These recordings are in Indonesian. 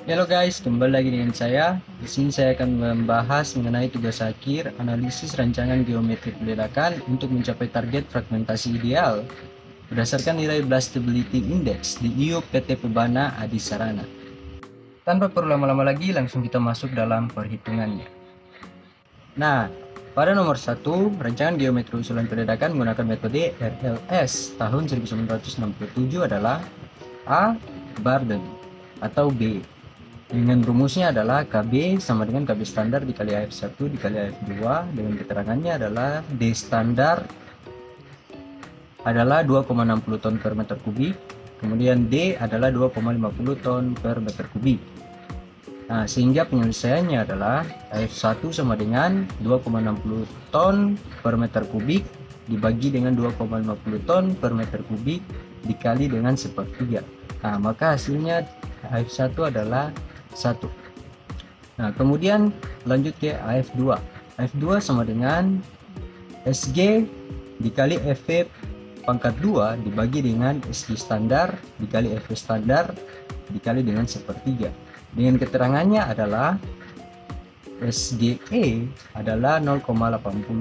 Halo guys, kembali lagi dengan saya. Di sini saya akan membahas mengenai tugas akhir analisis rancangan geometri ledakan untuk mencapai target fragmentasi ideal berdasarkan nilai Blast Stability Index di IU PT Pebana Adi Sarana. Tanpa perlu lama-lama lagi, langsung kita masuk dalam perhitungannya. Nah, pada nomor 1, rancangan geometri usulan peledakan menggunakan metode RLS tahun 1967 adalah A. Barden atau B. Dengan rumusnya adalah KB sama dengan KB standar dikali AF1 dikali AF2, dengan keterangannya adalah D standar adalah 2,60 ton per meter kubik, kemudian D adalah 2,50 ton per meter kubik. Nah, sehingga penyelesaiannya adalah AF1 sama dengan 2,60 ton per meter kubik dibagi dengan 2,50 ton per meter kubik dikali dengan sepertiga. Nah, maka hasilnya AF1 adalah 1. Nah, kemudian lanjut ke AF2. AF2 sama dengan SG dikali FV pangkat 2 dibagi dengan SG standar dikali FV standar dikali dengan sepertiga. Dengan keterangannya adalah SGE adalah 0,80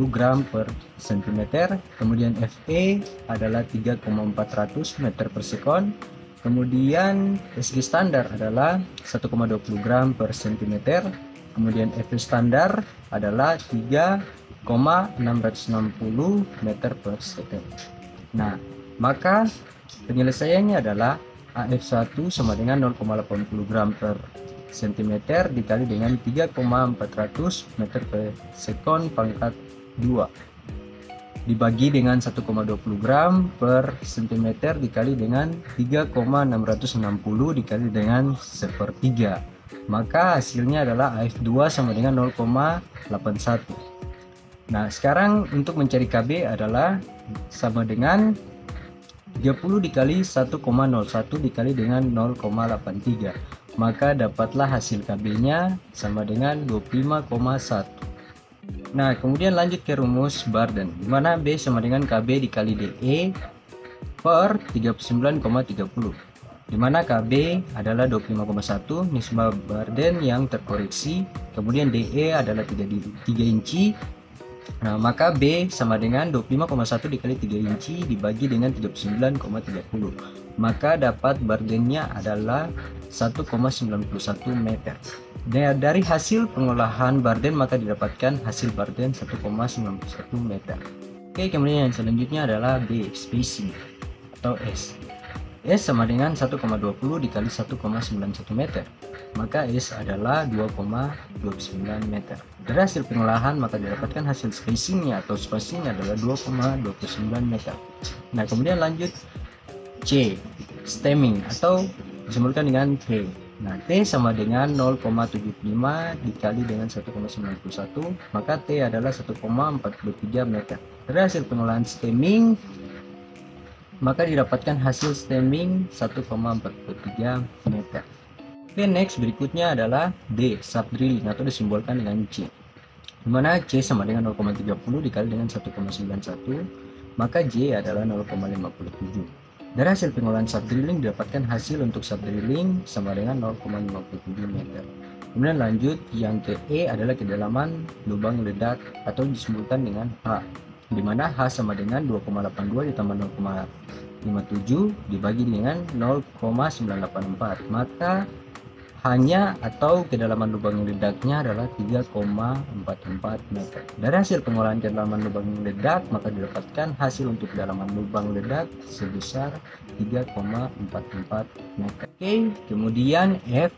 gram per cm, kemudian FE adalah 3,400 meter per sekon, kemudian SG standar adalah 1,20 gram per cm, kemudian FV standar adalah 3,660 meter per second. Nah, maka penyelesaiannya adalah AF1 sama dengan 0,80 gram per cm dikali dengan 3,400 meter per sekon pangkat 2 dibagi dengan 1,20 gram per cm dikali dengan 3,660 dikali dengan sepertiga. Maka hasilnya adalah AF2 sama dengan 0,81. Nah, sekarang untuk mencari KB adalah sama dengan 30 dikali 1,01 dikali dengan 0,83. Maka dapatlah hasil KB-nya sama dengan 25,1. Nah, kemudian lanjut ke rumus Barden, di mana B sama dengan KB dikali DE per 39,30, di mana KB adalah 25,1 nisbah Barden yang terkoreksi, kemudian DE adalah 3 inci. Nah, maka B sama dengan 25,1 dikali 3 inci dibagi dengan 39,30. Maka dapat Bardennya adalah 1,91 meter. Dari hasil pengolahan Barden maka didapatkan hasil Barden 1,91 meter. Oke, kemudian yang selanjutnya adalah B, spacing atau S. S sama dengan 1,20 dikali 1,91 meter. Maka S adalah 2,29 meter. Dari hasil pengolahan maka didapatkan hasil spacingnya atau spacing adalah 2,29 meter. Nah, kemudian lanjut C, stemming atau disebutkan dengan T. Nah, T sama dengan 0,75 dikali dengan 1,91, maka T adalah 1,43 meter. Dari hasil pengolahan stemming maka didapatkan hasil stemming 1,43 meter. Oke, next berikutnya adalah D, subdrilling atau disimbolkan dengan C, dimana C sama dengan 0,30 dikali dengan 1,91, maka J adalah 0,57. Dari hasil pengolahan subdrilling didapatkan hasil untuk subdrilling sama dengan 0,57 meter. Kemudian lanjut yang ke E adalah kedalaman lubang ledak atau disebutkan dengan H, dimana H sama dengan 2,82 ditambah 0,57 dibagi dengan 0,984, maka hanya atau kedalaman lubang ledaknya adalah 3,44 meter. Dari hasil pengolahan kedalaman lubang ledak maka didapatkan hasil untuk kedalaman lubang ledak sebesar 3,44 meter. Oke, kemudian F,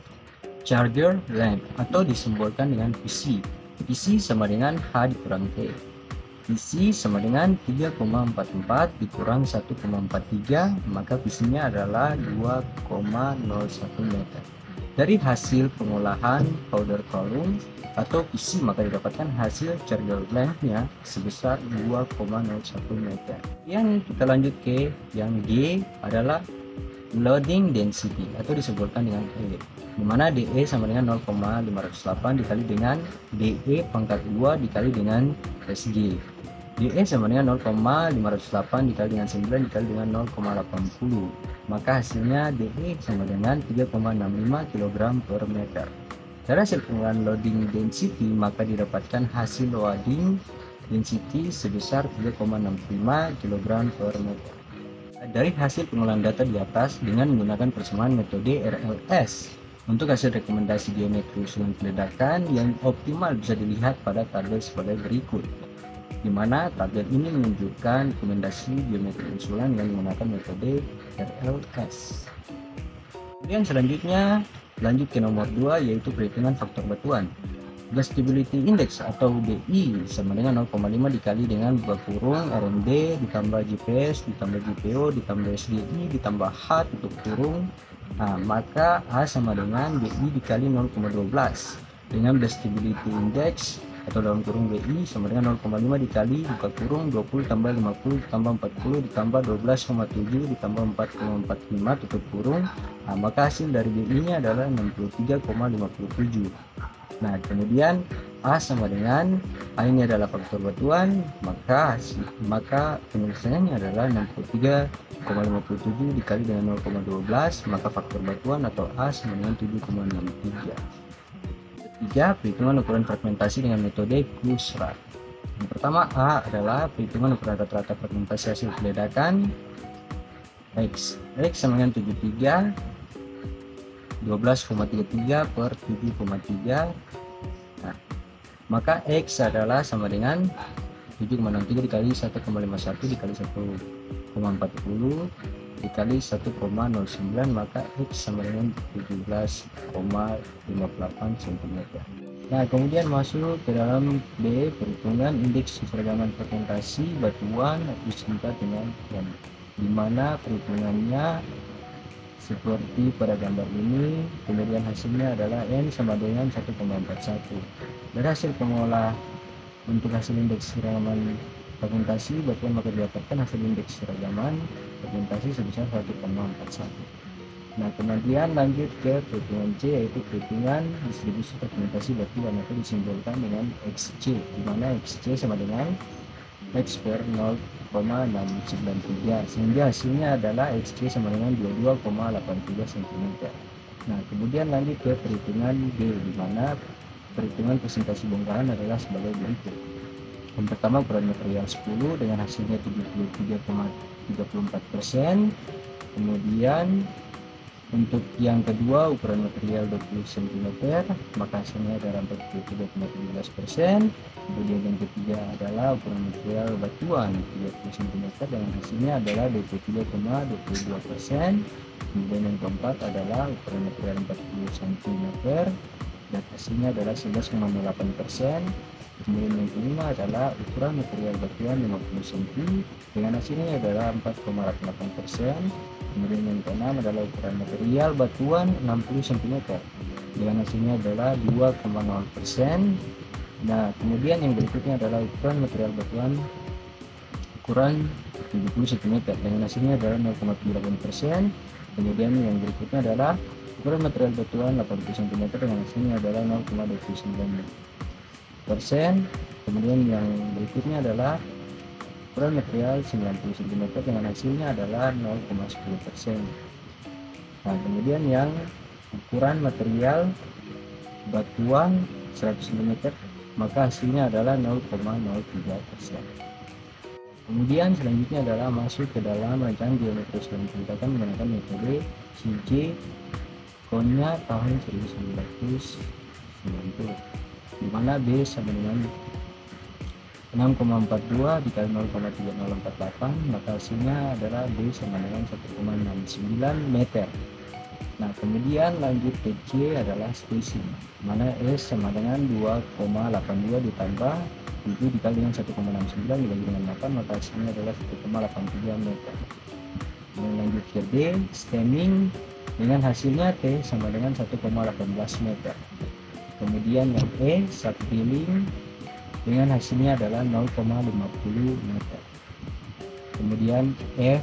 charger length atau disimbolkan dengan PC. PC sama dengan H dikurang T. PC sama dengan 3,44 dikurang 1,43, maka PC-nya adalah 2,01 meter. Dari hasil pengolahan powder column atau PC maka didapatkan hasil charger length-nya sebesar 2,01 meter. Yang kita lanjut ke yang G adalah loading density atau disebutkan dengan E, dimana DE sama dengan 0,508 dikali dengan DE pangkat 2 dikali dengan SG. DE sama dengan 0,508 dikali dengan 9 dikali dengan 0,80. Maka hasilnya DE sama dengan 3,65 kg per meter. Dari hasil pengolahan loading density, maka didapatkan hasil loading density sebesar 3,65 kg per meter. Dari hasil pengolahan data di atas dengan menggunakan persamaan metode RLS, untuk hasil rekomendasi geometri usulan peledakan yang optimal bisa dilihat pada tabel sebagai berikut, di mana tabel ini menunjukkan rekomendasi geometri usulan yang menggunakan metode RLS. Kemudian selanjutnya lanjut ke nomor 2, yaitu perhitungan faktor batuan. Gas Stability Index atau BI sama dengan 0,5 dikali dengan buka kurung RMD ditambah GPS ditambah GPO ditambah SDI ditambah H tutup kurung. Nah, maka A sama dengan BI dikali 0,12 dengan Gas Stability Index atau dalam kurung BI sama dengan 0,5 dikali buka kurung 20 tambah 50 ditambah 40 ditambah 12,7 ditambah 4,45 tutup kurung. Nah, maka hasil dari BI nya adalah 63,57. Nah, kemudian A sama dengan A ini adalah faktor batuan, maka penyelesaiannya adalah 63,57 dikali dengan 0,12, maka faktor batuan atau A sama dengan 7,63. Ketiga, perhitungan ukuran fragmentasi dengan metode Kussrat. Yang pertama, A adalah perhitungan ukuran rata-rata fragmentasi hasil peledakan X sama dengan 73 12,33 per 7,3. Nah, maka X adalah sama dengan 7,63 dikali 1,51 dikali 1,40 dikali 1,09, maka X sama dengan 17,58 cm. Nah, kemudian masuk ke dalam B, perhitungan indeks keseragaman fragmentasi batuan disingkat dengan N, di mana perhitungannya seperti pada gambar ini. Kemudian hasilnya adalah N sama dengan 1,41. Dari hasil pengolah untuk hasil indeks keragaman fragmentasi batuan, maka didapatkan hasil indeks keragaman fragmentasi sebesar 1,41. Nah, kemudian lanjut ke perhitungan C, yaitu perhitungan distribusi fragmentasi batuan, atau disimbolkan dengan XC, di mana XC sama dengan X per 0,693, sehingga hasilnya adalah XC sama dengan 22,83 cm. Nah, kemudian lanjut ke perhitungan D, di mana perhitungan presentasi bongkahan adalah sebagai berikut. Yang pertama, ukuran material 10 dengan hasilnya 73,34%. Kemudian untuk yang kedua, ukuran material 20 cm, maka hasilnya adalah 43,17%. Kemudian yang ketiga adalah ukuran material batuan 30 cm dengan hasilnya adalah 23,22%. Kemudian yang keempat adalah ukuran material 40 cm dan hasilnya adalah 11,08%. Kemudian yang kelima adalah ukuran material batuan 50 cm dengan hasilnya adalah 4,88%. Kemudian yang keenam adalah ukuran material batuan 60 cm dengan hasilnya adalah 2,0%. Nah, kemudian yang berikutnya adalah ukuran material batuan ukuran 70 cm dengan hasilnya adalah 0,78%. Kemudian yang berikutnya adalah ukuran material batuan 80 cm dengan hasilnya adalah 0,29%. Kemudian yang berikutnya adalah ukuran material 90 cm dengan hasilnya adalah 0,10%. Nah, kemudian yang ukuran material batuan 100 cm, maka hasilnya adalah 0,03%. Kemudian selanjutnya adalah masuk ke dalam rancangan geometri usulan peledakan menggunakan metode CJ Konya tahun 1990, di mana B sama dengan 6,42 dikali 0,3048, maka hasilnya adalah B sama dengan 1,69 meter. Nah, kemudian lanjut ke C adalah spacing, mana S sama dengan 2,82 ditambah 7 dikali dengan 1,69 dibagi dengan 8, maka hasilnya adalah 1,83 meter. Kemudian lanjut ke D, stemming, dengan hasilnya T sama dengan 1,18 meter. Kemudian yang E, subdrilling, dengan hasilnya adalah 0,50 meter. Kemudian F,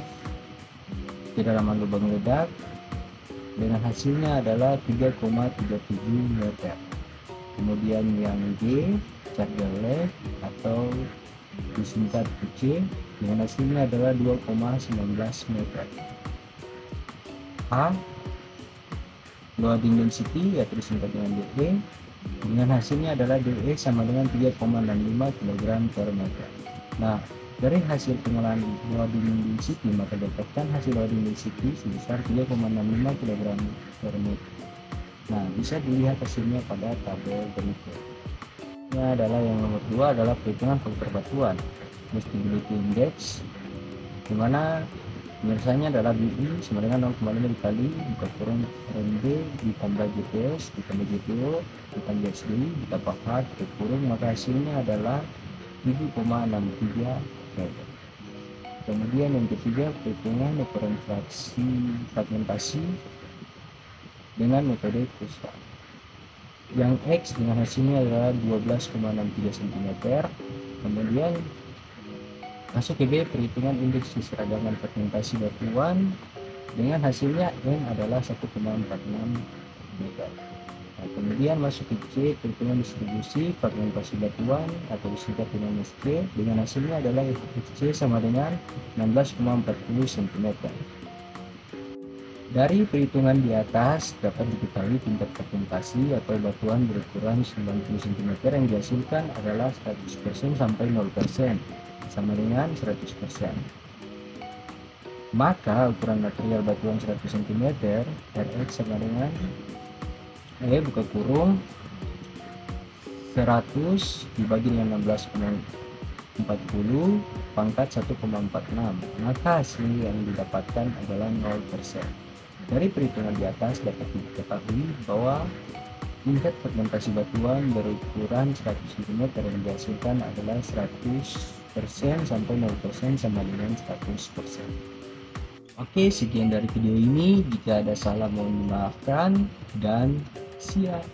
kedalaman lubang ledak, dengan hasilnya adalah 3,37 meter. Kemudian yang G, cat gelek atau disingkat C dengan hasilnya adalah 2,19 meter. A. Loading density yaitu disingkat dengan DE dengan hasilnya adalah DE sama dengan 3,65 kg per meter. Nah, dari hasil pengolahan loading density maka dapatkan hasil loading density sebesar 3,65 kg per meter. Nah, bisa dilihat hasilnya pada tabel berikut. Ini adalah yang nomor 2 adalah perhitungan faktor batuan stability index, di mana penyelesaiannya adalah BI sama dengan 0,5 dikali buka kurung RMB ditambah GPS ditambah GPO ditambah SDI ditambah H buka kurung, maka hasilnya adalah 7,63 meter. Kemudian yang ketiga, perhitungan ukuran fragmentasi dengan metode Kusa. Yang X dengan hasilnya adalah 12,63 cm. Kemudian masuk ke B, perhitungan indeks keseragaman fragmentasi batuan dengan hasilnya N adalah 1,46 meter. Nah, kemudian masuk ke C, perhitungan distribusi fragmentasi batuan atau disingkat dengan SC dengan hasilnya adalah SC sama dengan 16,40 cm. Dari perhitungan di atas dapat diketahui tingkat fragmentasi atau batuan berukuran 90 cm yang dihasilkan adalah 100% sampai 0% sama dengan 100%. Maka ukuran material batuan 100 cm Rx sama dengan buka kurung 100 dibagi dengan 16,40 pangkat 1,46, maka hasil yang didapatkan adalah 0%. Dari perhitungan di atas dapat diketahui bahwa tingkat fragmentasi batuan berukuran 100 cm yang dihasilkan adalah 100% sampai 0% sama dengan 100%. Oke, sekian dari video ini. Jika ada salah mohon dimaafkan dan siap.